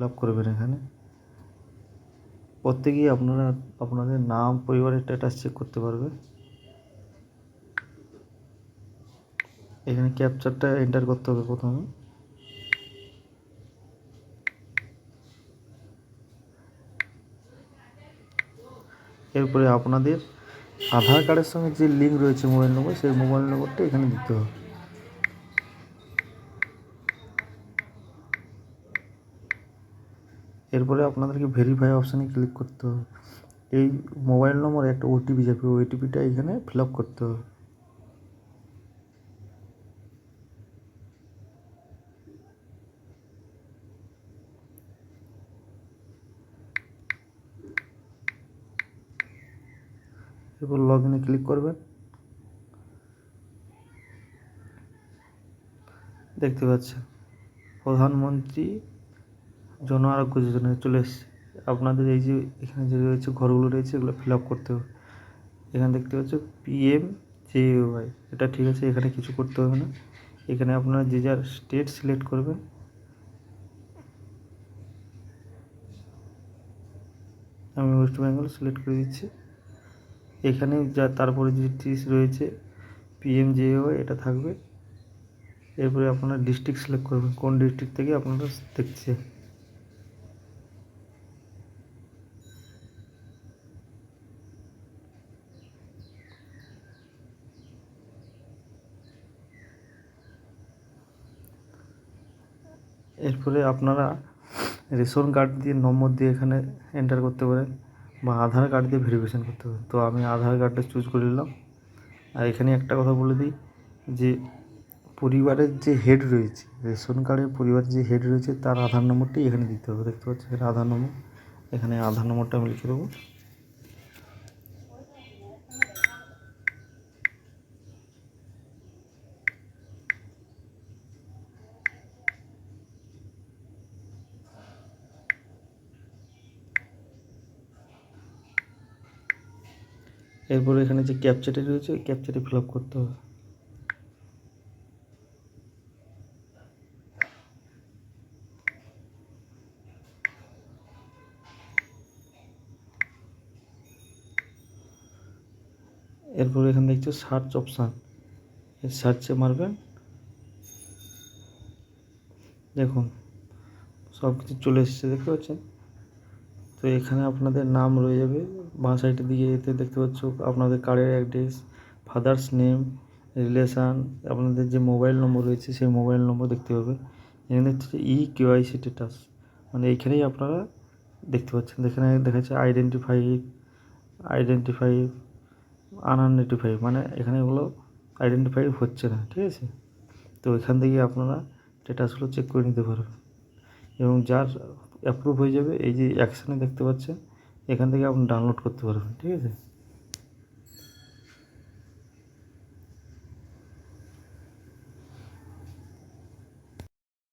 Fill up করবেন। এখানে প্রত্যেকেই আপনারা আপনাদের নাম, পরিবারের স্ট্যাটাস চেক করতে পারবে। এখানে ক্যাপচারটা এন্টার করতে হবে প্রথমে। এরপরে আপনাদের আধার কার্ডের সঙ্গে যে লিঙ্ক রয়েছে মোবাইল নম্বর, সেই মোবাইল নম্বরটা এখানে দিতে হবে। এরপরে আপনাদেরকে ভেরিফাই অপশানে ক্লিক করতে হবে। এই মোবাইল নম্বরে একটা ওটিপি যাবে, ওটিপিটা এখানে ফিল আপ করতে হবে। এরপর লগ ইনে ক্লিক করবেন। দেখতে পাচ্ছেন প্রধানমন্ত্রী জন আরোগ্য যোজনায় চলে এসছে। আপনাদের এই যে এখানে যে রয়েছে ঘরগুলো রয়েছে, এগুলো ফিল আপ করতে হবে। এখানে দেখতে পাচ্ছ PMJAY, এটা ঠিক আছে, এখানে কিছু করতে হবে না। এখানে আপনারা যে যার স্টেট সিলেক্ট করবেন। আমি ওয়েস্ট বেঙ্গল সিলেক্ট করে দিচ্ছি। এখানে যা তারপরে যে রয়েছে PMJAY, এটা থাকবে। এরপরে আপনারা ডিস্ট্রিক্ট সিলেক্ট করবেন, কোন ডিস্ট্রিক্ট থেকে আপনারা দেখছে। এরপরে আপনারা রেশন কার্ড দিয়ে নম্বর দিয়ে এখানে এন্টার করতে পারেন, বা আধার কার্ড দিয়ে ভেরিফিকেশান করতে পারেন। তো আমি আধার কার্ডটা চুজ করে নিলাম। আর এখানে একটা কথা বলে দিই যে পরিবারের যে হেড রয়েছে, রেশন কার্ডের পরিবারের যে হেড রয়েছে, তার আধার নম্বরটাই এখানে দিতে হবে। দেখতে পাচ্ছি এখানে আধার নম্বর, এখানে আধার নম্বরটা আমি লিখে দেবো। এরপরে এখানে যে ক্যাপচারটি রয়েছে, ওই ক্যাপচারটি ফিল আপ করতে হবে। এরপরে এখানে দেখছো সার্চ অপশান, এই সার্চে মারবেন। দেখুন সব কিছু চলে এসেছে, দেখতে পাচ্ছেন। তো এখানে আপনাদের নাম রয়ে যাবে বাঁ সাইডের দিকে। এতে দেখতে পাচ্ছ আপনাদের কার্ডের অ্যাড্রেস, ফাদার্স নেম, রিলেশান, আপনাদের যে মোবাইল নম্বর রয়েছে সেই মোবাইল নম্বর দেখতে পাবে। এখানে হচ্ছে KYC স্ট্যাটাস, মানে এইখানেই আপনারা দেখতে পাচ্ছেন। এখানে দেখা যাচ্ছে আইডেন্টিফাই আনআইডেন্টিফাই, মানে এখানে এগুলো আইডেন্টিফাই হচ্ছে না, ঠিক আছে। তো এখান থেকে আপনারা স্ট্যাটাসগুলো চেক করে নিতে পারবেন, এবং যার অ্যাপ্রুভ হয়ে যাবে এই যে অ্যাকশানে দেখতে পাচ্ছেন, এখান থেকে আপনি ডাউনলোড করতে পারবেন, ঠিক আছে।